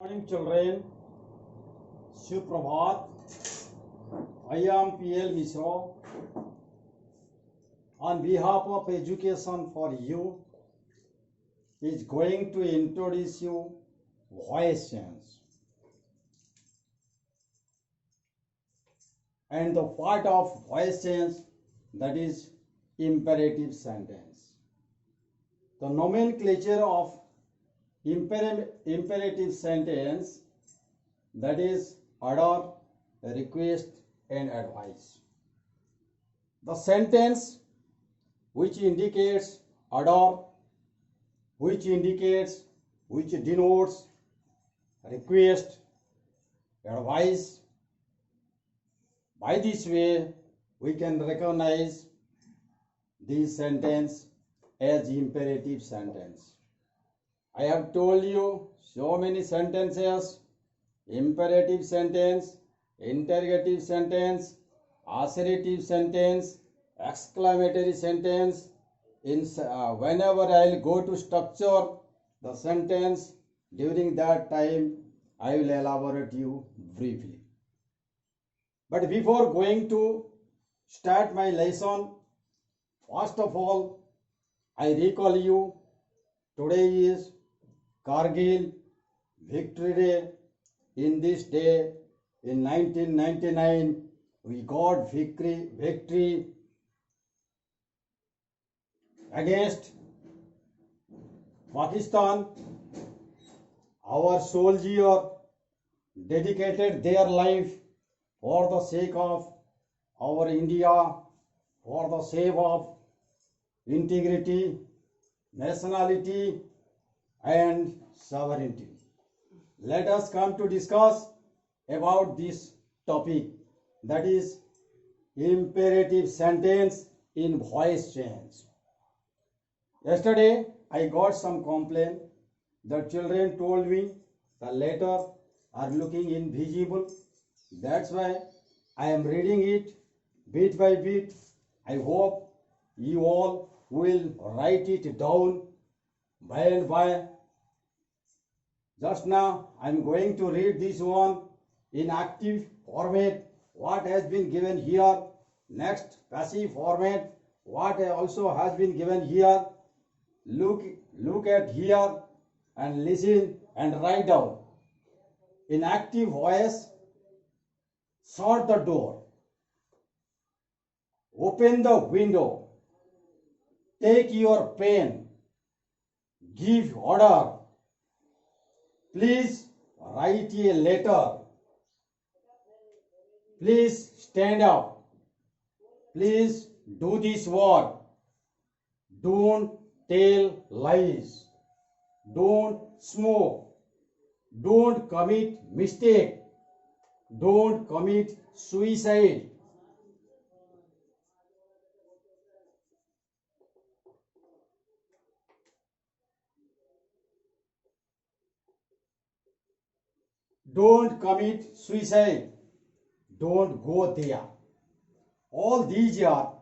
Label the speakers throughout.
Speaker 1: Morning children, Suprabhat. I am PL Mishra. On behalf of Education for You is going to introduce you voice change. And the part of voice change, that is imperative sentence. The nomenclature of imperative sentence, that is order, request and advice. The sentence which indicates order, which denotes request, advice. By this way, we can recognize this sentence as imperative sentence. I have told you so many sentences: imperative sentence, interrogative sentence, assertive sentence, exclamatory sentence. Whenever I'll go to structure the sentence, during that time I will elaborate you briefly. But before going to start my lesson, first of all, I recall you, today is Kargil Victory Day. In this day, in 1999, we got victory against Pakistan. Our soldier dedicated their life for the sake of our India, for the sake of integrity, nationality and sovereignty. Let us come to discuss about this topic, that is imperative sentence in voice change. Yesterday I got some complaint. The children told me the letter are looking invisible. That's why I am reading it bit by bit. I hope you all will write it down by and by. Just now I am going to read this one in active format, what has been given here. Next, passive format, what also has been given here. Look at here and listen and write down. In active voice, shut the door, open the window, take your pen, give order, please write a letter, please stand up, please do this work, don't tell lies, don't smoke, don't commit mistake, don't commit suicide. Don't commit suicide. Don't go there. All these are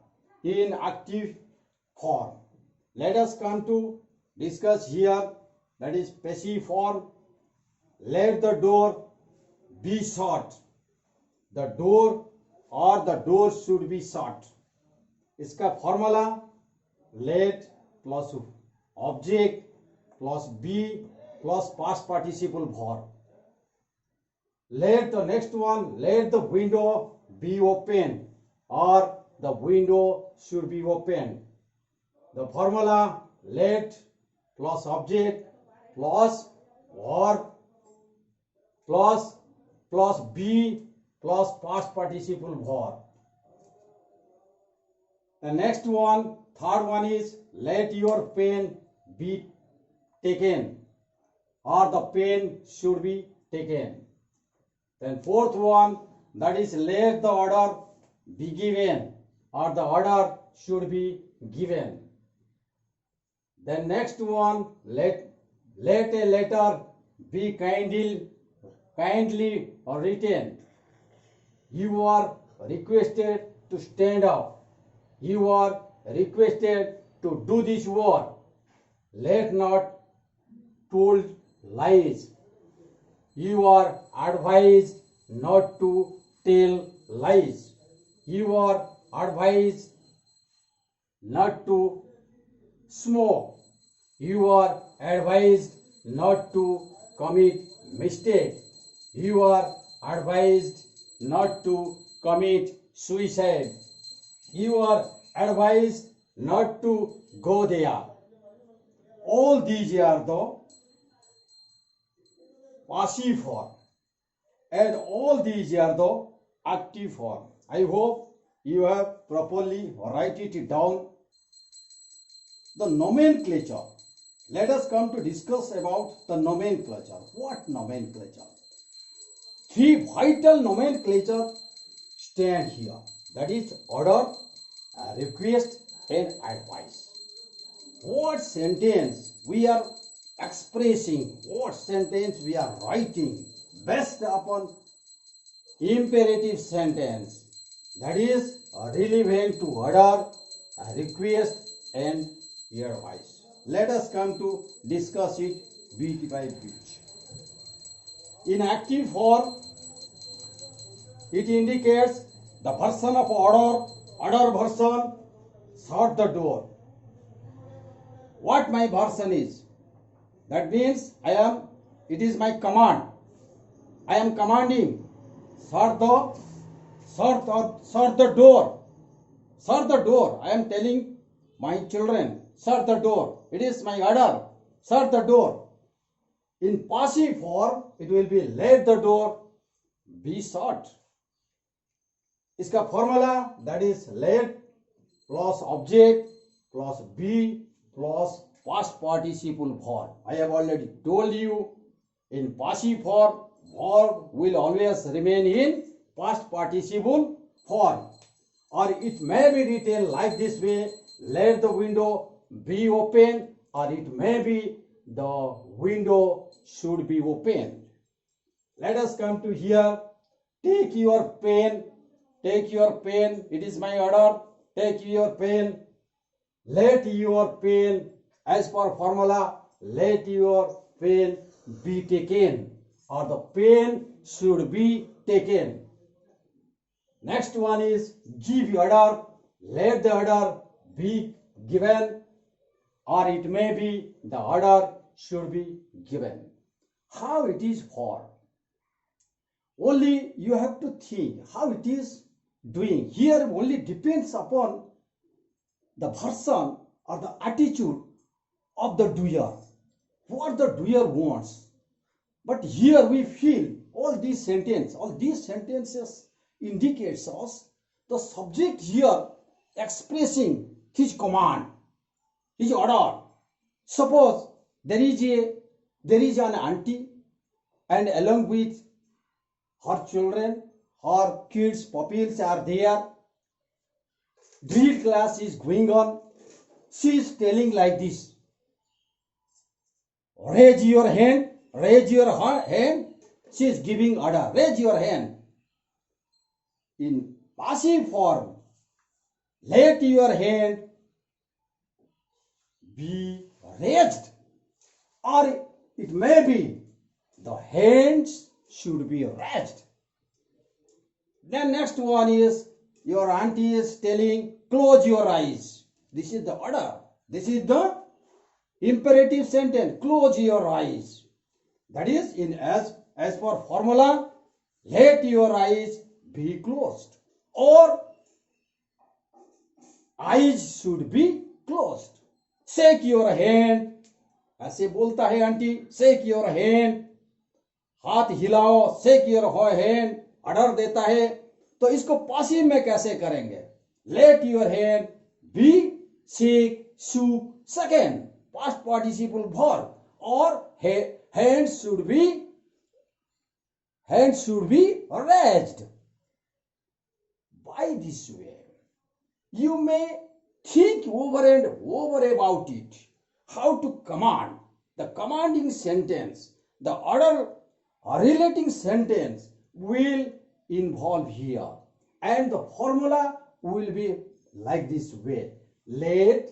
Speaker 1: in active form. Let us come to discuss here, that is passive form. Let the door be shut. The door or the door should be shut. इसका formula let plus object plus be plus past participle verb. Let the next one, let the window be open or the window should be open. The formula let plus object plus verb plus be plus past participle verb. The next one, third one is let your pen be taken or the pen should be taken. Then fourth one, that is let the order be given or the order should be given. Then next one, let a letter be kindly written. You are requested to stand up. You are requested to do this work. Let not told lies. You are advised not to tell lies. You are advised not to smoke. You are advised not to commit mistake. You are advised not to commit suicide. You are advised not to go there. All these are the passive form, and all these are the active form. I hope you have properly write it down. The nomenclature. Let us come to discuss about the nomenclature. What nomenclature? Three vital nomenclature stand here. That is order, request, and advice. What sentence we are expressing, what sentence we are writing based upon imperative sentence, that is relevant to order, request, and advice. Let us come to discuss it bit by bit. In active form, it indicates the version of order version, shut the door. What my version is? That means it is my command. I am commanding, shut the door. Shut the door. I am telling my children, shut the door. It is my order, shut the door. In passive form, it will be let the door be shut. इसका formula, that is let plus object plus be plus past participle form. I have already told you, in passive form, verb will always remain in past participle form. Or it may be written like this way, let the window be open, or it may be the window should be open. Let us come to here. Take your pen. Take your pen. It is my order. Take your pen. Let your pen, as per formula, let your pen be taken, or the pen should be taken. Next one is give order. Let the order be given, or it may be the order should be given. How it is for? Only you have to think how it is doing. Here only depends upon the person or the attitude of the doer, what the doer wants. But here we feel all these sentences indicates us the subject here expressing his command, his order. Suppose there is an auntie, and along with her children, her kids, pupils are there. Drill class is going on. She is telling like this: raise your hand, raise your hand. She is giving order, raise your hand. In passive form, let your hand be raised, or it may be the hands should be raised. Then next one is your auntie is telling close your eyes. This is the order. This is the imperative sentence. Close your eyes. That is in as per formula, let your eyes be closed, or eyes should be closed. Shake your hand. ऐसे बोलता है aunty, shake your hand. हाथ हिलाओ, shake your hand. Order देता है, तो इसको passive में कैसे करेंगे? Let your hand be shake, shook, second past participle verb, or hands should be raised. By this way, you may think over and over about it, how to command. The commanding sentence, the order relating sentence will involve here, and the formula will be like this way: let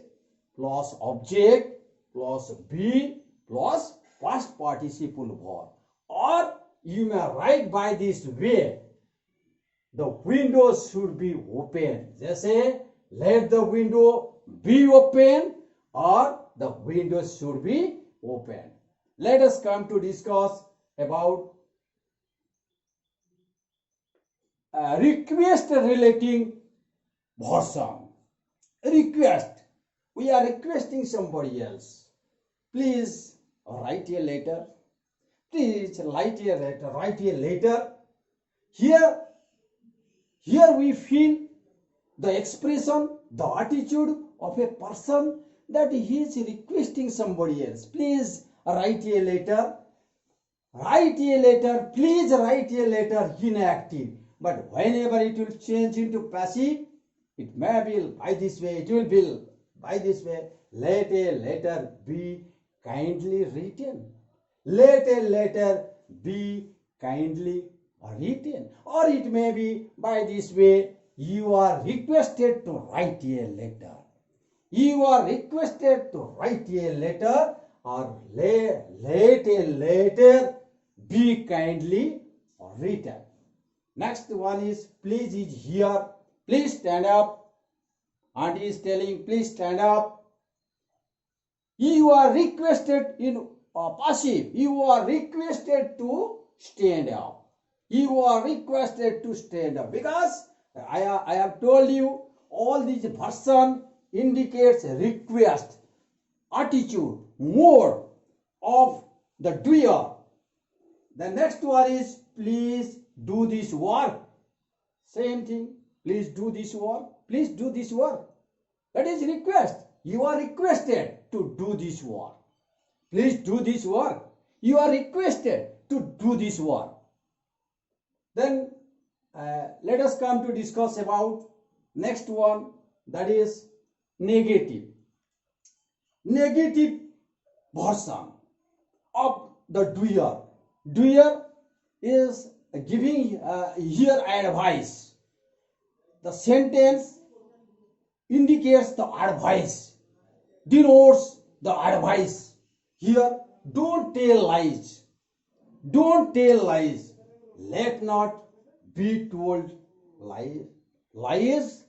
Speaker 1: plus object plus be plus past participle verb, or you may write by this way. The window should be open. जैसे let the window be open or the window should be open. Let us come to discuss about request relating version. Request. We are requesting somebody else. Please write a letter. Please write a letter. Write a letter. Here we feel the expression, the attitude of a person that he is requesting somebody else. Please write a letter. Write a letter. Please write a letter in active. But whenever it will change into passive, it may be by this way. It will be by this way. Let a letter be kindly written. Let a letter be kindly written. Or it may be by this way. You are requested to write a letter. You are requested to write a letter, or let a letter be kindly written. Next one is please is here. Please stand up. Auntie is telling please stand up. You are requested in passive. You are requested to stand up. You are requested to stand up because I have told you all these version indicates request, attitude, mode of the doer. The next one is please do this work. Same thing. Please do this work. Please do this work. That is request. You are requested to do this work. Please do this work. You are requested to do this work. Then let us come to discuss about next one, that is negative. Negative version of the doer. Doer is giving here advice. The sentence indicates the advice, denotes the advice. Here, don't tell lies. Don't tell lies. Let not be told lies. Lies.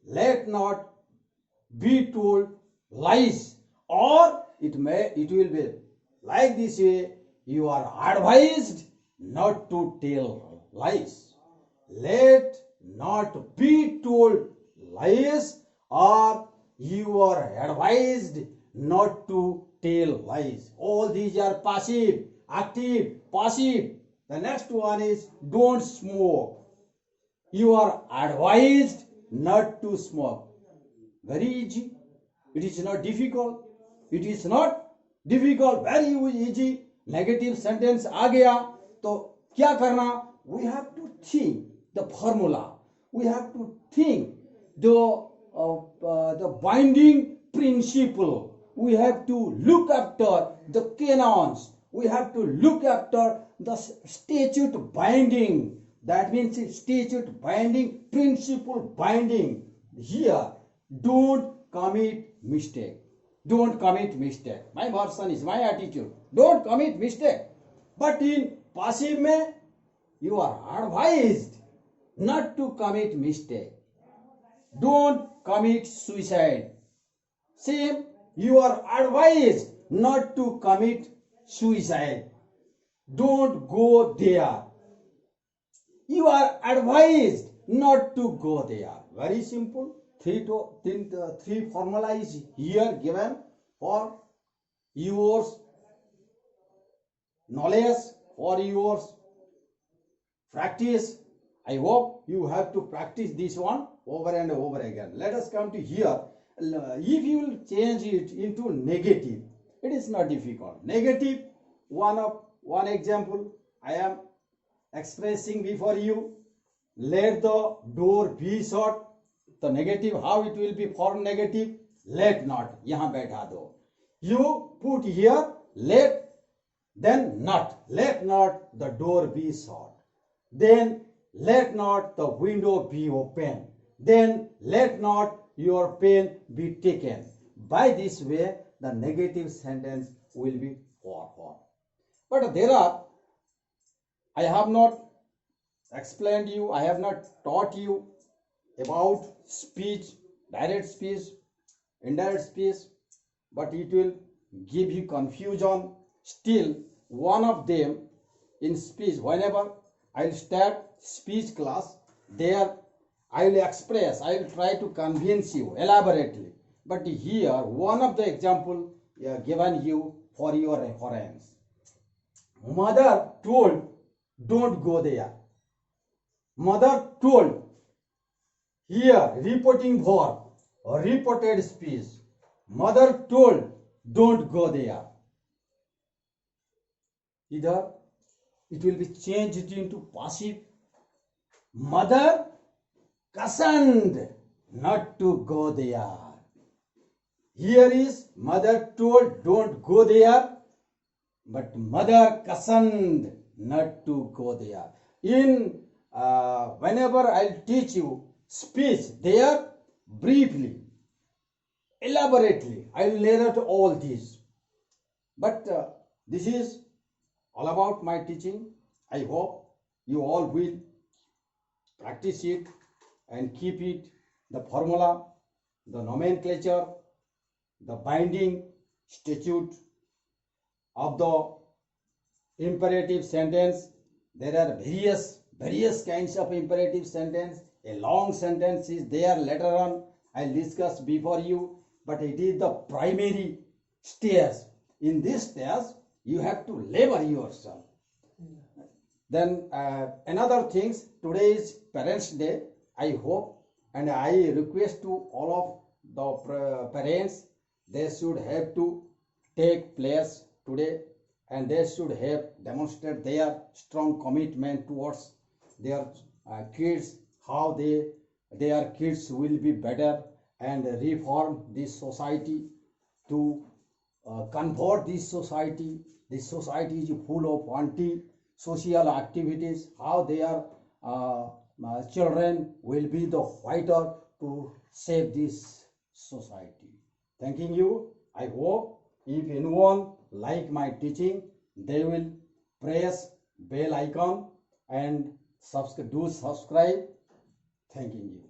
Speaker 1: Let not be told lies. Or it will be like this way. You are advised not to tell lies. Let not be told lies, or you are advised not to tell lies. All these are passive, active, passive. The next one is don't smoke. You are advised not to smoke. Very easy. It is not difficult. It is not difficult. Very easy. Negative sentence आ गया तो क्या करना? We have to think the formula. We have to think the binding principle. We have to look after the canons. We have to look after the statute binding. That means statute binding, principle binding. Here, don't commit mistake. Don't commit mistake. My version is my attitude. Don't commit mistake. But in passive mein, you are advised not to commit mistake. Don't commit suicide. Same, you are advised not to commit suicide. Don't go there. You are advised not to go there. Very simple. Three formula is here given for your knowledge, for your practice. I hope you have to practice this one over and over again. Let us come to here. If you will change it into negative, it is not difficult. Negative, one example I am expressing before you. Let the door be shut. The negative, how it will be formed negative? Let not. यहाँ बैठा दो. You put here let, then not. Let not the door be shut. Then let not the window be open. Then let not your pen be taken. By this way, the negative sentence will be formed. But there are, I have not explained you, I have not taught you about speech, direct speech, indirect speech, but it will give you confusion. Still, one of them in speech, whenever I will start speech class, there I will express, I will try to convince you elaborately. But here, one of the example given you for your reference. Mother told, don't go there. Mother told. Here, reporting verb, reported speech. Mother told, don't go there. Either it will be changed into passive. Mother cautioned not to go there. Here is mother told, don't go there, but mother cautioned not to go there. In whenever I'll teach you speech, there briefly, elaborately, I will lay out all these. But this is all about my teaching. I hope you all will practice it and keep it, the formula, the nomenclature, the binding statute of the imperative sentence. There are various kinds of imperative sentence. A long sentence is there later on. I'll discuss before you, but it is the primary stage. In this stage, you have to labor yourself. Then another things, today is Parents' Day. I hope and I request to all of the parents, they should have to take place today, and they should have demonstrated their strong commitment towards their kids, how their kids will be better and reform this society, to convert this society. This society is full of anti-social activities, how their children will be the fighter to save this society. Thanking you. I hope if anyone like my teaching, they will press bell icon and subscribe. Thanking you.